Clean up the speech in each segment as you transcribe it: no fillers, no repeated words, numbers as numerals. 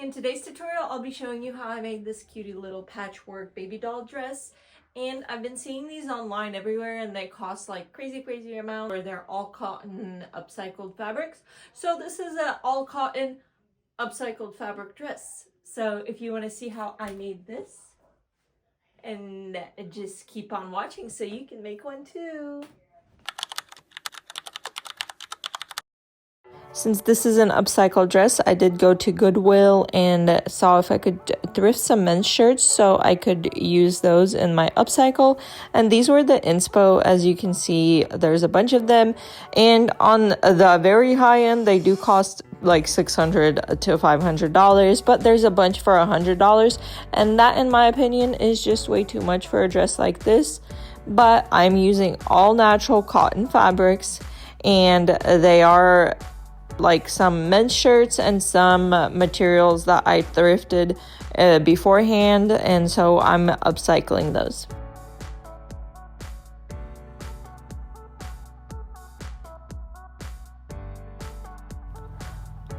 In today's tutorial, I'll be showing you how I made this cutie little patchwork baby doll dress. And I've been seeing these online everywhere and they cost like crazy amount, or they're all cotton upcycled fabrics. So this is an all cotton upcycled fabric dress. So if you want to see how I made this, and just keep on watching so you can make one too. Since this is an upcycled dress, I did go to Goodwill and saw if I could thrift some men's shirts so I could use those in my upcycle. And these were the inspo. As you can see, there's a bunch of them. And on the very high end, they do cost like $600 to $500, but there's a bunch for $100. And that, in my opinion, is just way too much for a dress like this. But I'm using all natural cotton fabrics, and they are like some men's shirts and some materials that I thrifted beforehand, and so I'm upcycling those.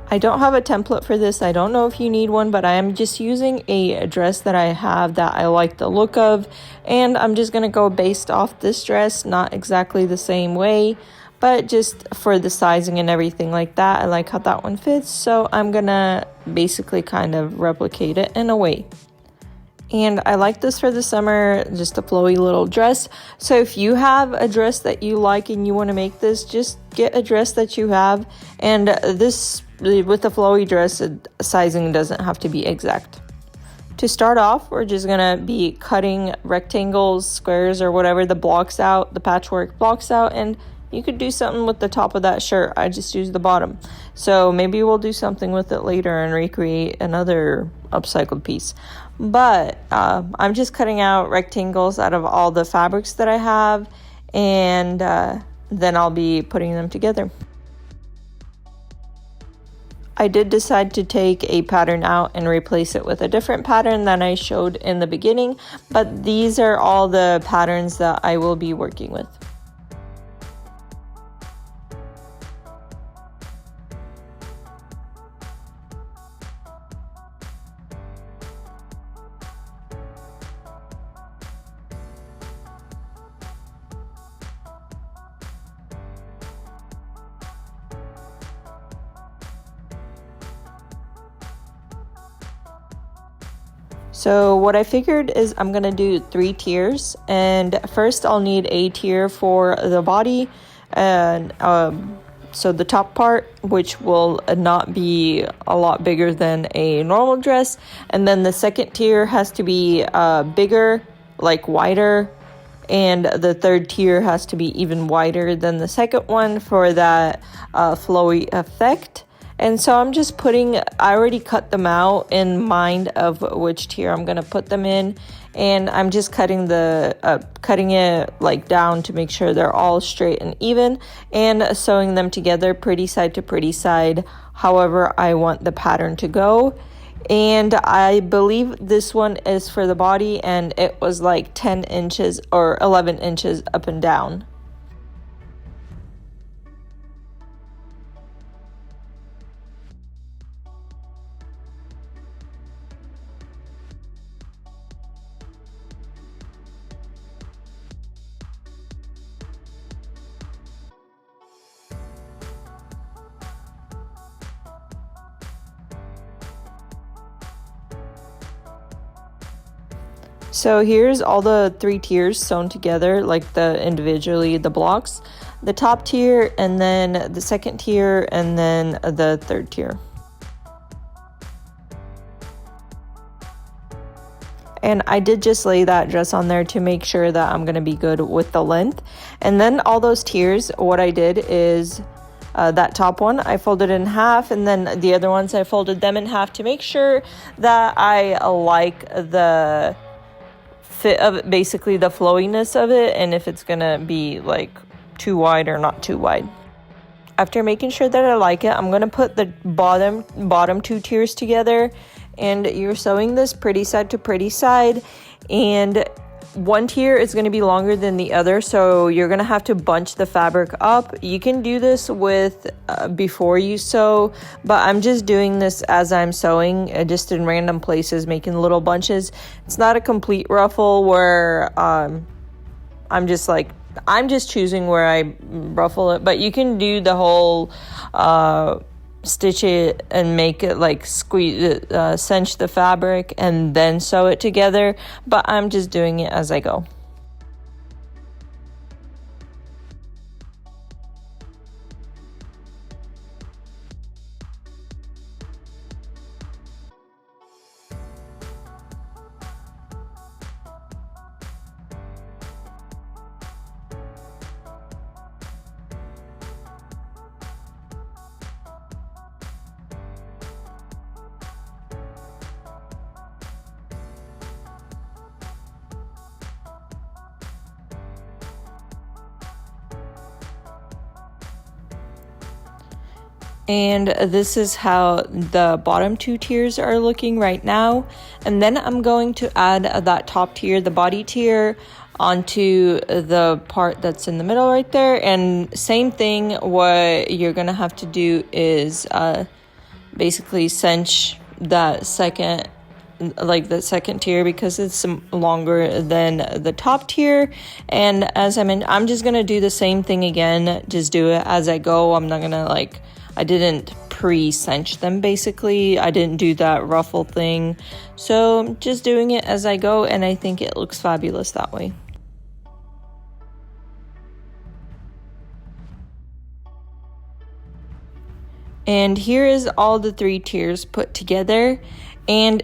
I don't have a template for this. I don't know if you need one, but I am just using a dress that I have that I like the look of, and I'm just gonna go based off this dress, not exactly the same way, but just for the sizing and everything like that. I like how that one fits, so I'm gonna basically kind of replicate it in a way. And I like this for the summer, just a flowy little dress. So if you have a dress that you like and you want to make this, just get a dress that you have. And this, with the flowy dress, sizing doesn't have to be exact. To start off, we're just gonna be cutting rectangles, squares, or whatever the blocks out, the patchwork blocks out, and you could do something with the top of that shirt. I just used the bottom. So maybe we'll do something with it later and recreate another upcycled piece. But I'm just cutting out rectangles out of all the fabrics that I have, and then I'll be putting them together. I did decide to take a pattern out and replace it with a different pattern than I showed in the beginning, but these are all the patterns that I will be working with. So what I figured is I'm gonna do 3 tiers, and first I'll need a tier for the body, and so the top part, which will not be a lot bigger than a normal dress, and then the second tier has to be bigger, like wider, and the third tier has to be even wider than the second one for that flowy effect. And so I'm just I already cut them out in mind of which tier I'm gonna put them in, and I'm just cutting it like down to make sure they're all straight and even, and sewing them together pretty side to pretty side, however I want the pattern to go. And I believe this one is for the body, and it was like 10 inches or 11 inches up and down. So here's all the 3 tiers sewn together, like individually the blocks. The top tier, and then the second tier, and then the third tier. And I did just lay that dress on there to make sure that I'm gonna be good with the length. And then all those tiers, what I did is that top one I folded in half, and then the other ones I folded them in half to make sure that I like the fit of it, basically the flowiness of it, and if it's gonna be like too wide or not too wide. After making sure that I like it, I'm gonna put the bottom 2 tiers together, and you're sewing this pretty side to pretty side, and one tier is going to be longer than the other, so you're going to have to bunch the fabric up. You can do this with before you sew, but I'm just doing this as I'm sewing, just in random places, making little bunches. It's not a complete ruffle where I'm just choosing where I ruffle it, but you can do the whole stitch it and make it like squeeze cinch the fabric and then sew it together, but I'm just doing it as I go. And this is how the bottom two tiers are looking right now. And then I'm going to add that top tier, the body tier, onto the part that's in the middle right there. And same thing, what you're gonna have to do is basically cinch that second tier because it's longer than the top tier. And as I mentioned, I'm just gonna do the same thing again, just do it as I go. I'm not gonna I didn't pre-cinch them, basically. I didn't do that ruffle thing. So I'm just doing it as I go, and I think it looks fabulous that way. And here is all the 3 tiers put together. And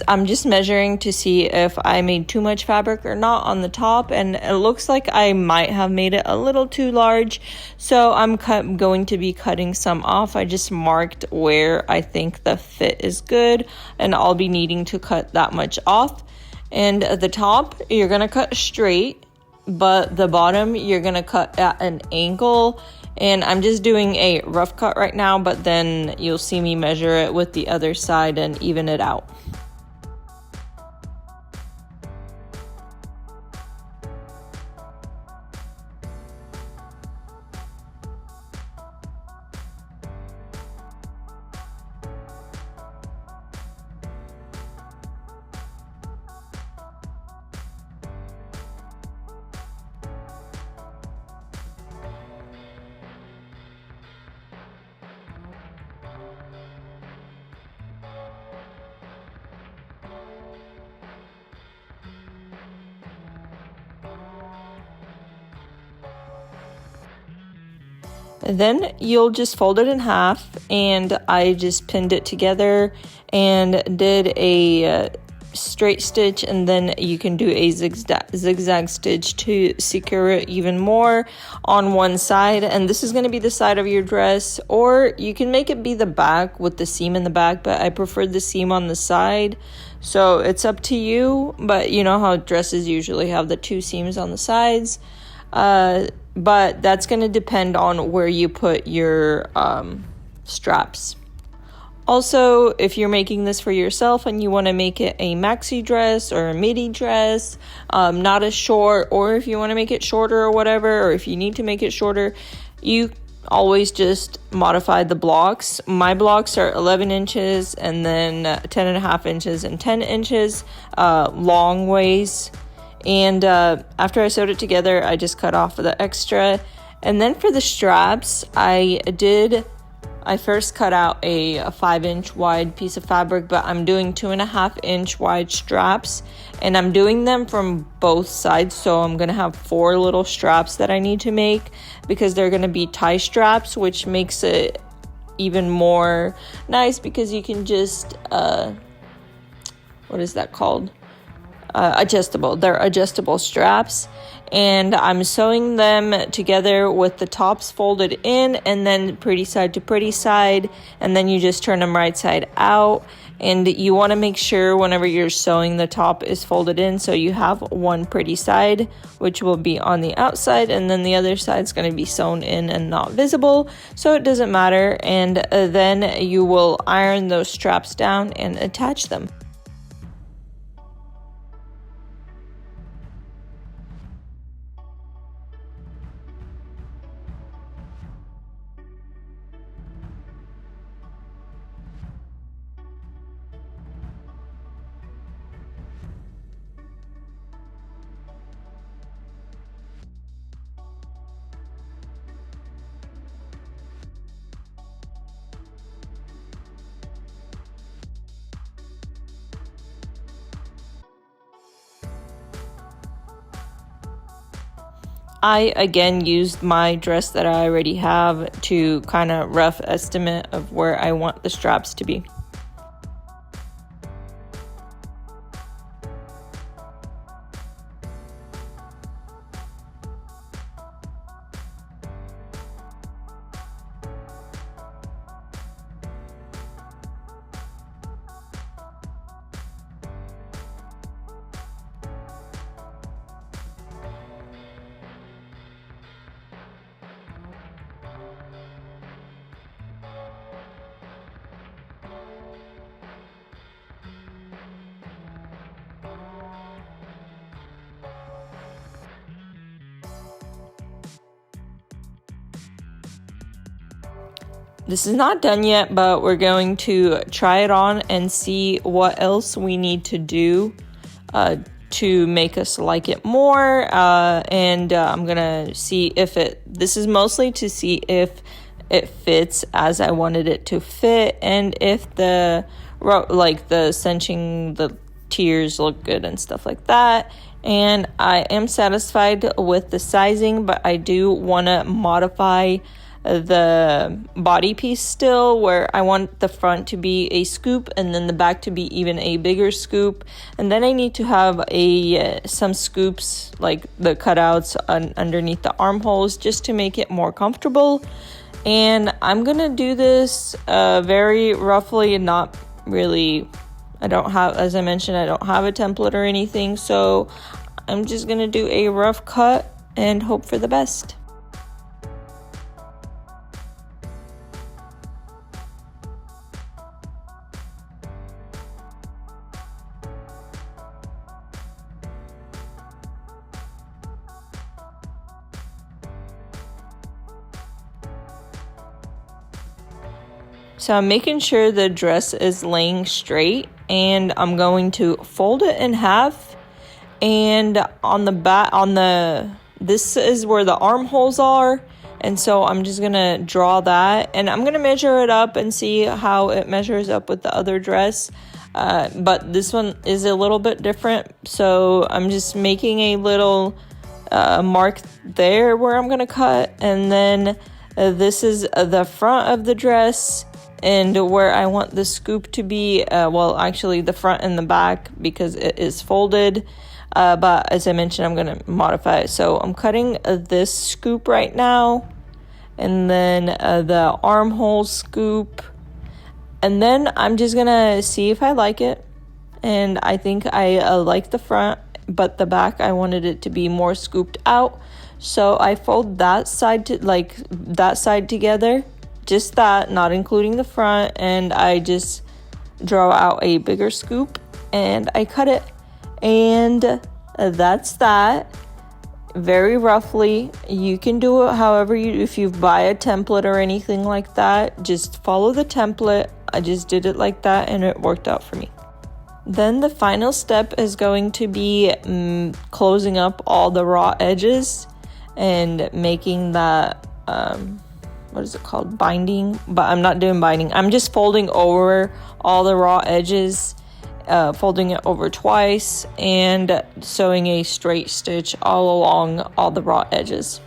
I'm just measuring to see if I made too much fabric or not on the top, and it looks like I might have made it a little too large, so I'm going to be cutting some off. I just marked where I think the fit is good, and I'll be needing to cut that much off. And the top, you're gonna cut straight, but the bottom, you're gonna cut at an angle. And I'm just doing a rough cut right now, but then you'll see me measure it with the other side and even it out. Then you'll just fold it in half, and I just pinned it together and did a straight stitch, and then you can do a zigzag stitch to secure it even more on one side. And this is going to be the side of your dress, or you can make it be the back with the seam in the back, but I preferred the seam on the side, so it's up to you. But you know how dresses usually have the 2 seams on the sides, but that's going to depend on where you put your straps. Also, if you're making this for yourself and you want to make it a maxi dress or a midi dress, not as short, or if you want to make it shorter or whatever, or if you need to make it shorter, you always just modify the blocks. My blocks are 11 inches and then 10.5 inches and 10 inches long ways. And after I sewed it together, I just cut off the extra. And then for the straps, I first cut out a 5-inch wide piece of fabric, but I'm doing 2.5-inch wide straps, and I'm doing them from both sides. So I'm gonna have 4 little straps that I need to make, because they're gonna be tie straps, which makes it even more nice because you can just what is that called? Adjustable. They're adjustable straps, and I'm sewing them together with the tops folded in, and then pretty side to pretty side, and then you just turn them right side out. And you want to make sure whenever you're sewing, the top is folded in, so you have one pretty side, which will be on the outside, and then the other side is going to be sewn in and not visible, so it doesn't matter. And then you will iron those straps down and attach them. I again used my dress that I already have to kind of rough estimate of where I want the straps to be. This is not done yet, but we're going to try it on and see what else we need to do to make us like it more. And I'm gonna see if this is mostly to see if it fits as I wanted it to fit, and if the cinching, the tiers look good and stuff like that. And I am satisfied with the sizing, but I do want to modify the body piece still, where I want the front to be a scoop and then the back to be even a bigger scoop. And then I need to have some scoops, like the cutouts underneath the armholes, just to make it more comfortable. And I'm gonna do this very roughly, and not really, I don't have, as I mentioned, I don't have a template or anything, so I'm just gonna do a rough cut and hope for the best. So I'm making sure the dress is laying straight, and I'm going to fold it in half, and on the back, this is where the armholes are, and so I'm just gonna draw that, and I'm gonna measure it up and see how it measures up with the other dress. But this one is a little bit different, so I'm just making a little mark there where I'm gonna cut, and then this is the front of the dress, and where I want the scoop to be, well, actually the front and the back, because it is folded, but as I mentioned, I'm going to modify it. So I'm cutting this scoop right now, and then the armhole scoop, and then I'm just going to see if I like it. And I think I like the front, but the back, I wanted it to be more scooped out, so I fold that side together, just that, not including the front, and I just draw out a bigger scoop and I cut it. And that's that, very roughly. You can do it however if you buy a template or anything like that, just follow the template. I just did it like that and it worked out for me. Then the final step is going to be closing up all the raw edges and making that what is it called, binding, but I'm not doing binding. I'm just folding over all the raw edges, folding it over twice, and sewing a straight stitch all along all the raw edges.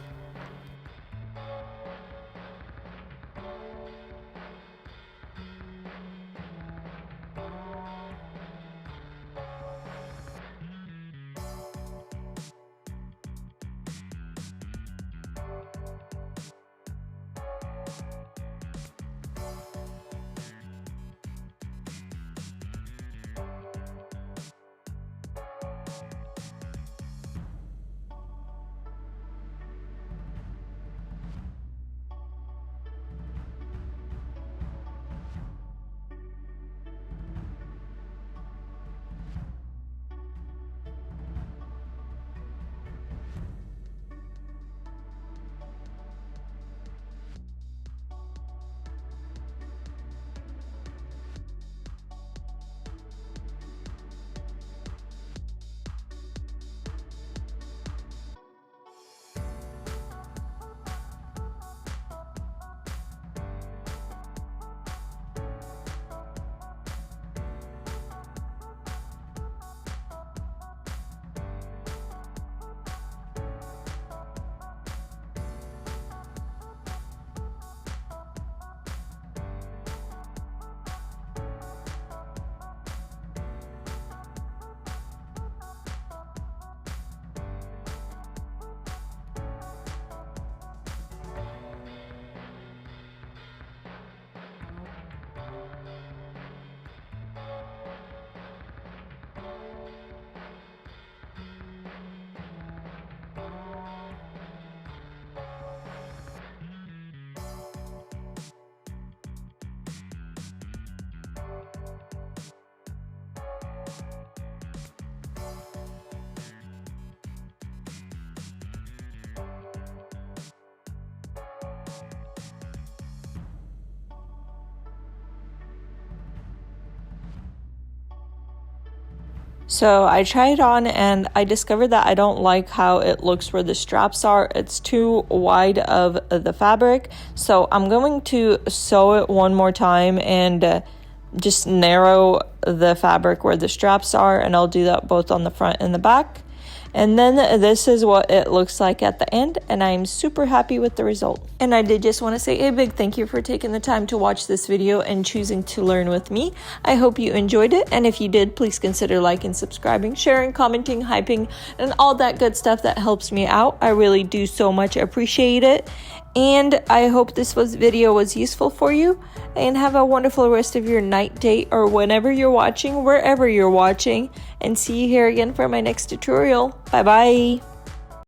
So I tried on and I discovered that I don't like how it looks where the straps are. It's too wide of the fabric. So I'm going to sew it one more time and just narrow the fabric where the straps are, and I'll do that both on the front and the back. And then this is what it looks like at the end, and I'm super happy with the result. And I did just want to say a big thank you for taking the time to watch this video and choosing to learn with me. I hope you enjoyed it, and if you did, please consider liking, subscribing, sharing, commenting, hyping, and all that good stuff that helps me out. I really do so much appreciate it. And I hope this video was useful for you, and have a wonderful rest of your night, day, or whenever you're watching, wherever you're watching, and see you here again for my next tutorial. Bye bye.